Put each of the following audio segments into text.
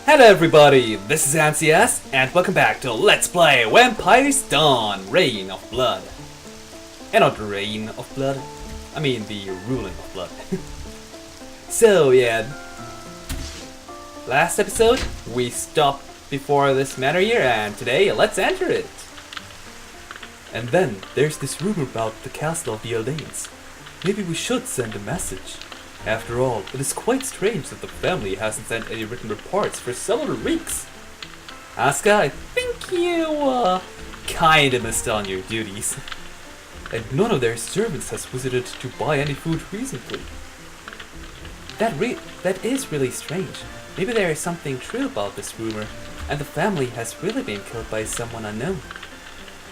Hello everybody, this is NCS, and welcome back to Let's Play Vampire's Dawn, Reign of Blood. And not Reign of Blood, I mean the ruling of blood. So yeah, last episode we stopped before this manor here, and today let's enter it. And then there's this rumor about the castle of the Eldanes. Maybe we should send a message. After all, it is quite strange that the family hasn't sent any written reports for several weeks. Asgar, I think you, kinda missed on your duties. And none of their servants has visited to buy any food recently. That is really strange. Maybe there is something true about this rumor, and the family has really been killed by someone unknown.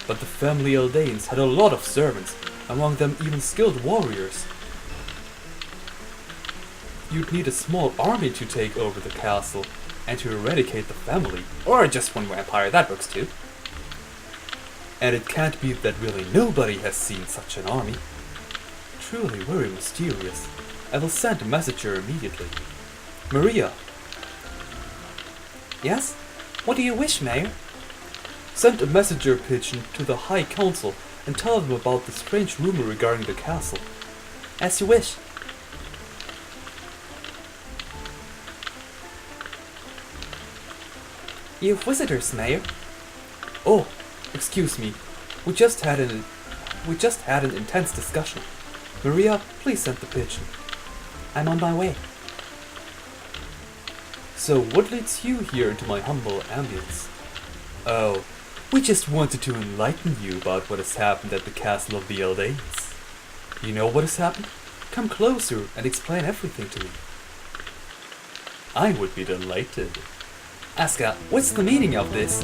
But the family Eldanes had a lot of servants, among them even skilled warriors. You'd need a small army to take over the castle and to eradicate the family, or just one vampire, that works too. And it can't be that really nobody has seen such an army. Truly very mysterious. I will send a messenger immediately. Maria! Yes? What do you wish, Mayor? Send a messenger pigeon to the High Council and tell them about the strange rumor regarding the castle. As you wish. You have visitors, Mayor. Oh, excuse me. We just had an intense discussion. Maria, please send the pigeon. I'm on my way. So what leads you here into my humble ambience? Oh, we just wanted to enlighten you about what has happened at the castle of the Eldanes. You know what has happened? Come closer and explain everything to me. I would be delighted. Asgar, what's the meaning of this?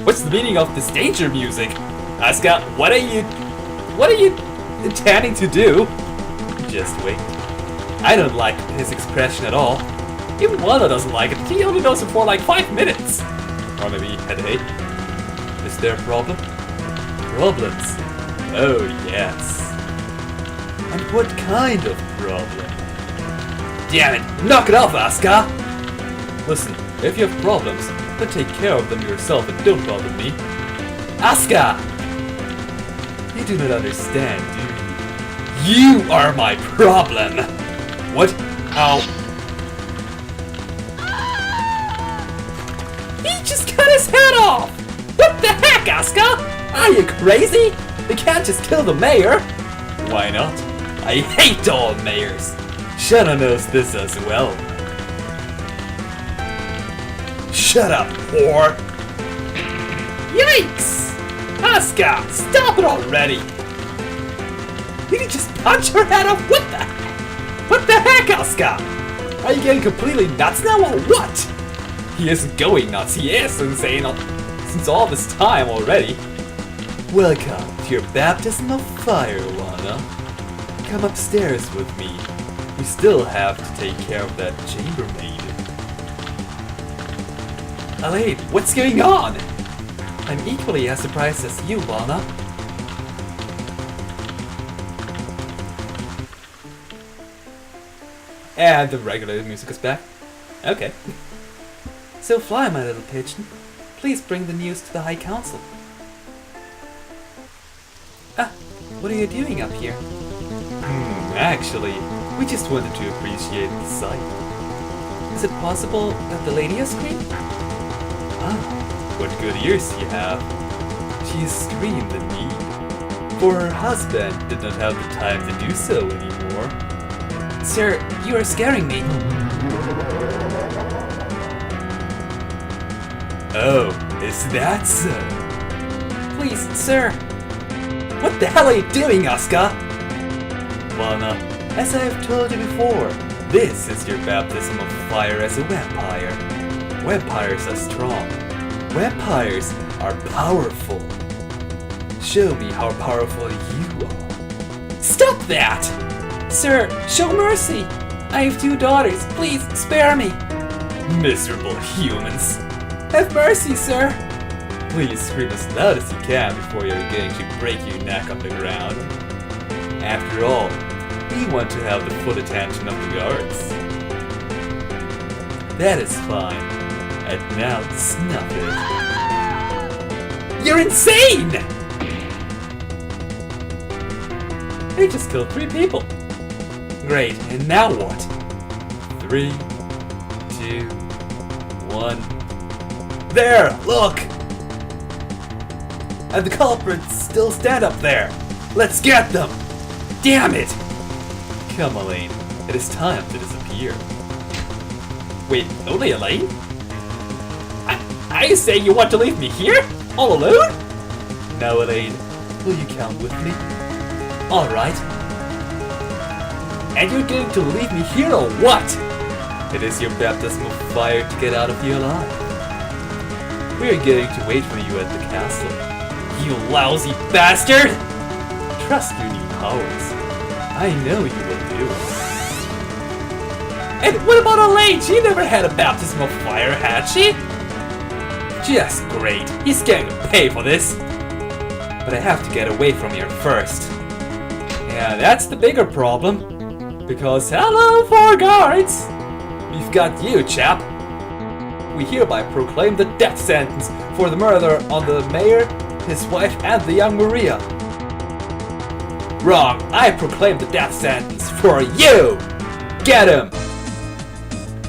What's the meaning of this danger music? Asgar, what are you intending to do? Just wait. I don't like his expression at all. Even Waldo doesn't like it. He only knows it for like 5 minutes. Or maybe headache. Is there a problem? Problems? Oh yes. And what kind of problem? Damn it! Knock it off, Asgar! Listen. If you have problems, then take care of them yourself and don't bother me. Asgar! You do not understand, do you? You are my problem! What? Ow. He just cut his head off! What the heck, Asgar? Are you crazy? They can't just kill the mayor! Why not? I hate all mayors! Shanna knows this as well. Shut up, whore! Yikes! Asgar, stop it already! Did he just punch her head off? What the heck? What the heck, Asgar? Are you getting completely nuts now or what? He isn't going nuts, he is insane since all this time already. Welcome to your baptism of fire, Lana. Come upstairs with me. We still have to take care of that chambermaid. Elaine, what's going on? I'm equally as surprised as you, Lana. And the regular music is back. Okay. So fly, my little pigeon. Please bring the news to the High Council. Ah, what are you doing up here? Actually, we just wanted to appreciate the sight. Is it possible that the lady has screamed? Ah, what good ears you have. She screamed at me. For her husband did not have the time to do so anymore. Sir, you are scaring me. Oh, is that so? Please, sir. What the hell are you doing, Asgar? Lana, as I have told you before, this is your baptism of fire as a vampire. Vampires are strong. Vampires are powerful. Show me how powerful you are. Stop that! Sir, show mercy! I have 2 daughters. Please, spare me! Miserable humans. Have mercy, sir! Please scream as loud as you can before you're going to break your neck on the ground. After all, we want to have the full attention of the guards. That is fine. And now snuff it. You're insane! He just killed 3 people. Great, and now what? 3, 2, 1. There! Look! And the culprits still stand up there. Let's get them! Damn it! Come, Elaine. It is time to disappear. Wait, only Elaine? I say you want to leave me here? All alone? No, Elaine. Will you come with me? Alright. And you're going to leave me here or what? It is your baptism of fire to get out of here alive. We are going to wait for you at the castle. You lousy bastard! Trust your new powers. I know you will do it. And what about Elaine? She never had a baptism of fire, had she? Just great. He's going to pay for this. But I have to get away from here first. Yeah, that's the bigger problem. Because hello, 4 guards! We've got you, chap. We hereby proclaim the death sentence for the murder on the mayor, his wife, and the young Maria. Wrong. I proclaim the death sentence for you! Get him!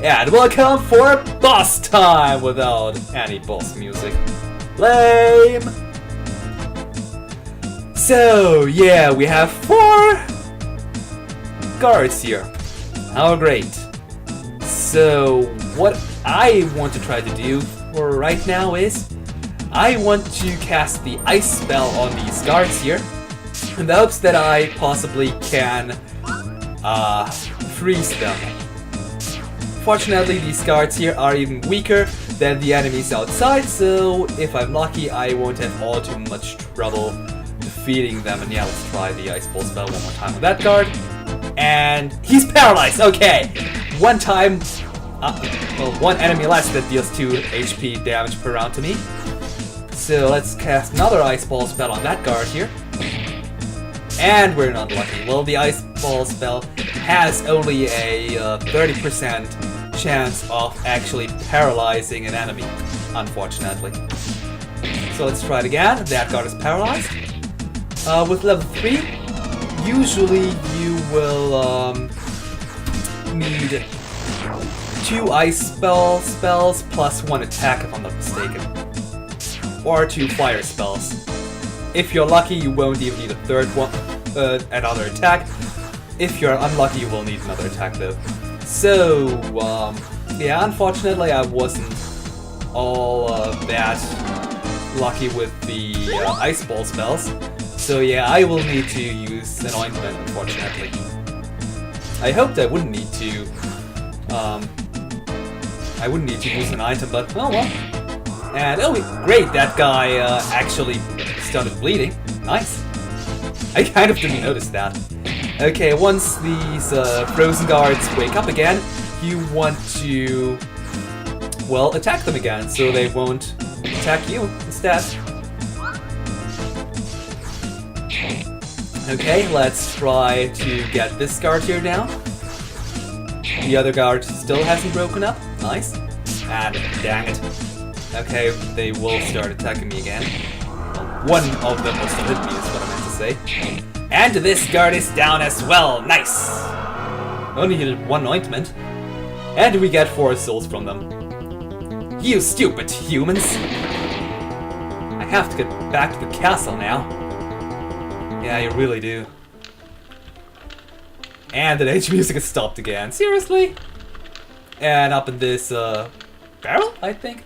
And welcome for boss time without any boss music. Lame! So, yeah, we have 4 guards here. How great. So, what I want to try to do for right now is I want to cast the ice spell on these guards here in the hopes that I possibly can freeze them. Fortunately, these guards here are even weaker than the enemies outside, so if I'm lucky, I won't have all too much trouble defeating them. And yeah, let's try the ice ball spell one more time on that guard. And he's paralyzed. Okay, one time, well, 1 enemy less that deals 2 HP damage per round to me. So let's cast another ice ball spell on that guard here. And we're not lucky. Well, the ice ball spell has only a 30% chance of actually paralyzing an enemy, unfortunately. So let's try it again. That guard is paralyzed. With level 3, usually you will need 2 ice spells plus 1 attack if I'm not mistaken. Or 2 fire spells. If you're lucky, you won't even need a third one, another attack. If you're unlucky, you will need another attack though. So, yeah, unfortunately I wasn't all that lucky with the ice ball spells. So yeah, I will need to use an ointment, unfortunately. I hoped I wouldn't need to, use an item, but oh well. And oh great, that guy actually started bleeding. Nice. I kind of didn't notice that. Okay, once these frozen guards wake up again, you want to, well, attack them again, so they won't attack you instead. Okay, let's try to get this guard here down. The other guard still hasn't broken up. Nice. And dang it. Okay, they will start attacking me again. Well, one of them will still hit me is what I meant to say. And this guard is down as well. Nice! Only needed 1 ointment. And we get 4 souls from them. You stupid humans! I have to get back to the castle now. Yeah, you really do. And the age music has stopped again. Seriously? And up in this barrel, I think,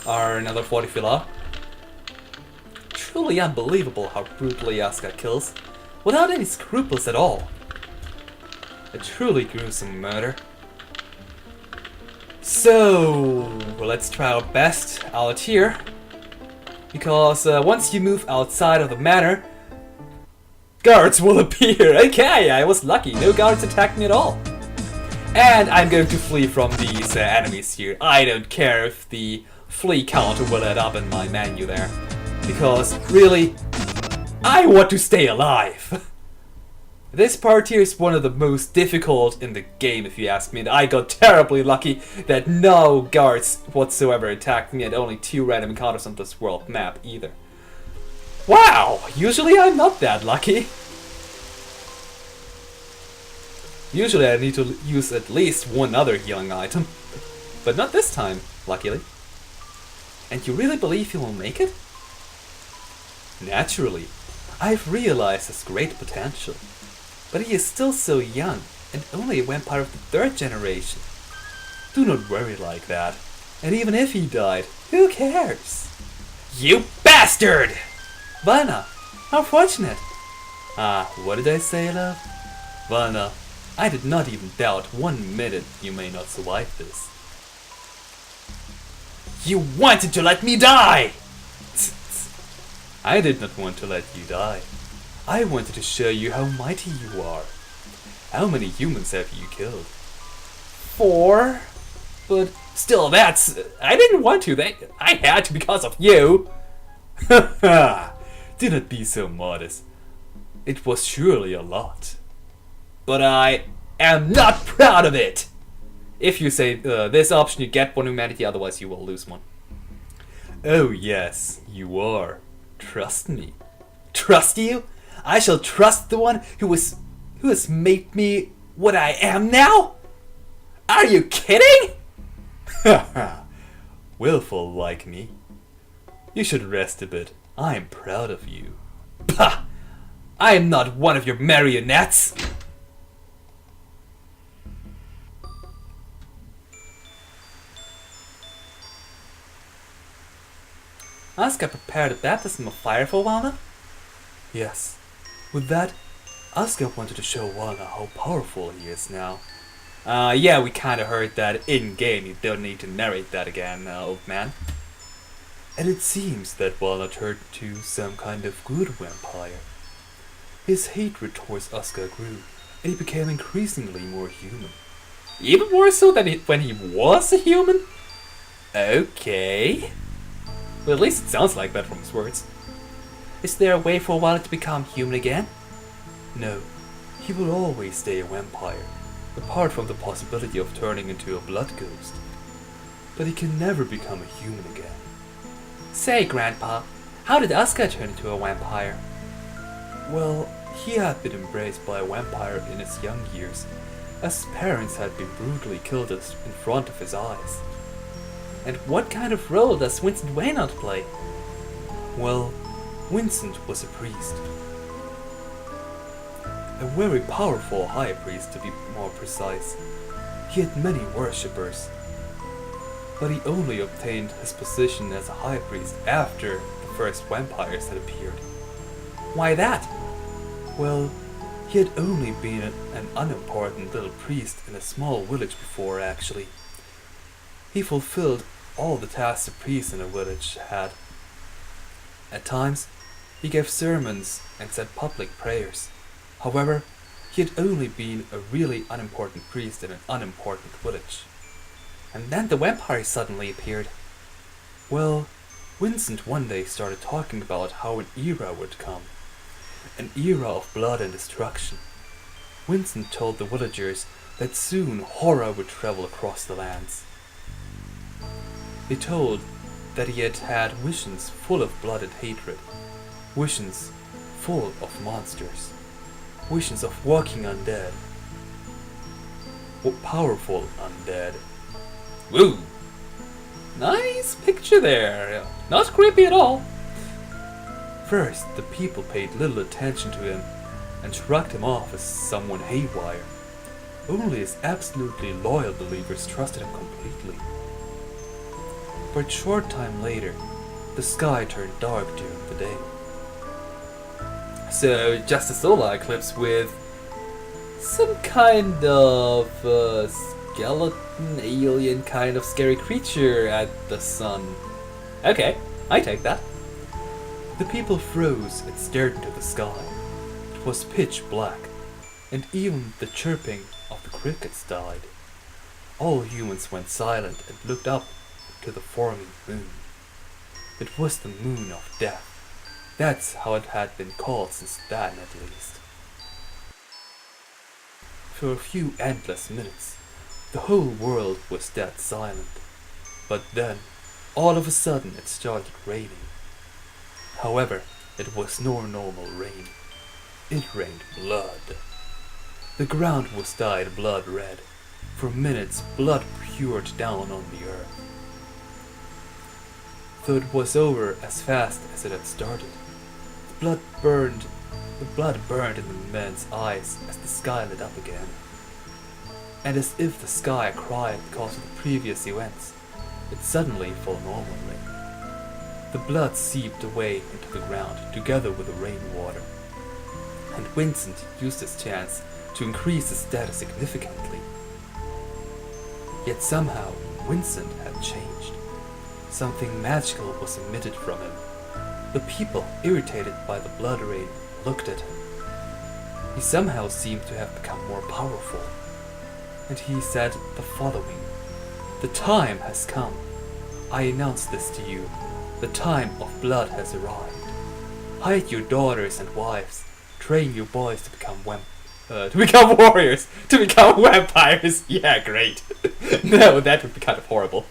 are another 40 fila. Truly unbelievable how brutally Asgar kills, without any scruples at all. A truly gruesome murder. So, well, let's try our best out here. Because once you move outside of the manor, guards will appear. Okay, I was lucky. No guards attacked me at all. And I'm going to flee from these enemies here. I don't care if the flee counter will add up in my menu there. Because, really, I want to stay alive. This part here is one of the most difficult in the game, if you ask me, and I got terribly lucky that no guards whatsoever attacked me and only 2 random encounters on this world map either. Wow! Usually I'm not that lucky. Usually I need to use at least one other healing item, but not this time, luckily. And you really believe he will make it? Naturally, I've realized his great potential. But he is still so young, and only a vampire of the 3rd generation. Do not worry like that. And even if he died, who cares? You bastard! Valna, how fortunate. What did I say, love? Valna, I did not even doubt 1 minute you may not survive this. You wanted to let me die! I did not want to let you die. I wanted to show you how mighty you are. How many humans have you killed? 4. But still, that's... I didn't want to. I had to because of you. Haha. Do not be so modest. It was surely a lot. But I am not proud of it. If you say this option, you get 1 humanity, otherwise you will lose 1. Oh yes, you are. Trust me. Trust you? I shall trust the one who has made me what I am now? Are you kidding? Haha. Willful like me. You should rest a bit. I am proud of you. Pah! I am not one of your marionettes. Asgar prepared a baptism of fire for Valna? Yes. With that, Asgar wanted to show Valna how powerful he is now. Yeah, we kinda heard that in-game. You don't need to narrate that again, old man. And it seems that Valna turned to some kind of good vampire. His hatred towards Asgar grew, and he became increasingly more human. Even more so than when he was a human? Okay. Well, at least it sounds like that from his words. Is there a way for Valna to become human again? No, he will always stay a vampire, apart from the possibility of turning into a blood ghost. But he can never become a human again. Say, Grandpa, how did Asgar turn into a vampire? Well, he had been embraced by a vampire in his young years, as his parents had been brutally killed in front of his eyes. And what kind of role does Vincent Waynard play? Well, Vincent was a priest. A very powerful high priest, to be more precise. He had many worshippers. But he only obtained his position as a high priest after the first vampires had appeared. Why that? Well, he had only been an unimportant little priest in a small village before, actually. He fulfilled all the tasks a priest in a village had. At times, he gave sermons and said public prayers. However, he had only been a really unimportant priest in an unimportant village. And then the vampires suddenly appeared. Well, Vincent one day started talking about how an era would come. An era of blood and destruction. Vincent told the villagers that soon horror would travel across the lands. He told that he had had visions full of blood and hatred. Visions full of monsters. Visions of walking undead. Powerful undead. Woo! Nice picture there. Not creepy at all. First, the people paid little attention to him and shrugged him off as someone haywire. Only his absolutely loyal believers trusted him completely. But a short time later, the sky turned dark during the day. So, just a solar eclipse with some kind of skeleton, alien kind of scary creature at the sun. Okay, I take that. The people froze and stared into the sky. It was pitch black, and even the chirping of the crickets died. All humans went silent and looked up to the forming moon. It was the moon of death. That's how it had been called since then, at least. For a few endless minutes, the whole world was dead silent. But then, all of a sudden it started raining. However, it was no normal rain. It rained blood. The ground was dyed blood red. For minutes, blood poured down on the earth. Though it was over as fast as it had started, the blood burned in the men's eyes as the sky lit up again. And as if the sky cried because of the previous events, it suddenly fell normally. The blood seeped away into the ground together with the rainwater, and Vincent used his chance to increase his status significantly. Yet somehow Vincent had changed. Something magical was emitted from him. The people, irritated by the blood rain, looked at him. He somehow seemed to have become more powerful, and he said the following: "The time has come. I announce this to you. The time of blood has arrived. Hide your daughters and wives. Train your boys to become warriors, to become vampires." Yeah, great. No, that would be kind of horrible.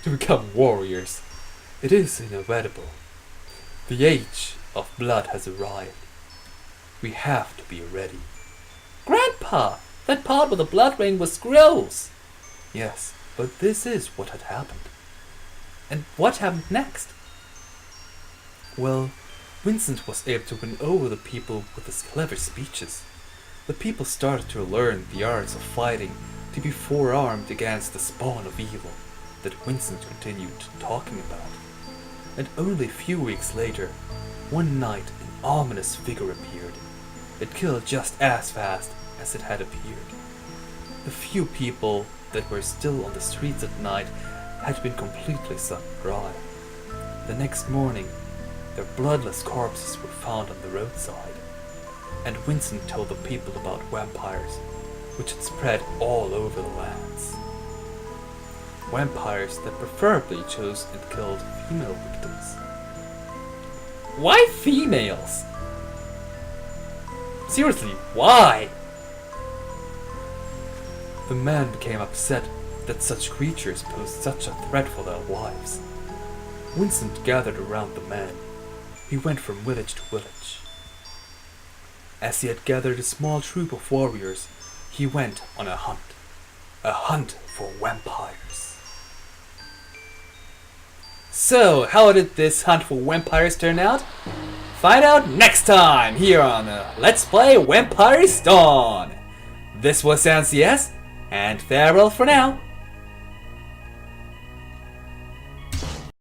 To become warriors. It is inevitable. The age of blood has arrived. We have to be ready. Grandpa, that part with the blood rain was gross. Yes, but this is what had happened. And what happened next? Well, Vincent was able to win over the people with his clever speeches. The people started to learn the arts of fighting to be forearmed against the spawn of evil that Vincent continued talking about. And only a few weeks later, one night an ominous figure appeared. It killed just as fast as it had appeared. The few people that were still on the streets at night had been completely sucked dry. The next morning, their bloodless corpses were found on the roadside, and Vincent told the people about vampires, which had spread all over the lands. Vampires that preferably chose and killed female victims. Why females? Seriously, why? The man became upset that such creatures posed such a threat for their wives. Vincent gathered around the man. He went from village to village. As he had gathered a small troop of warriors, he went on a hunt for vampires. So, how did this hunt for vampires turn out? Find out next time here on Let's Play Vampire Dawn. This was NCS, and farewell for now.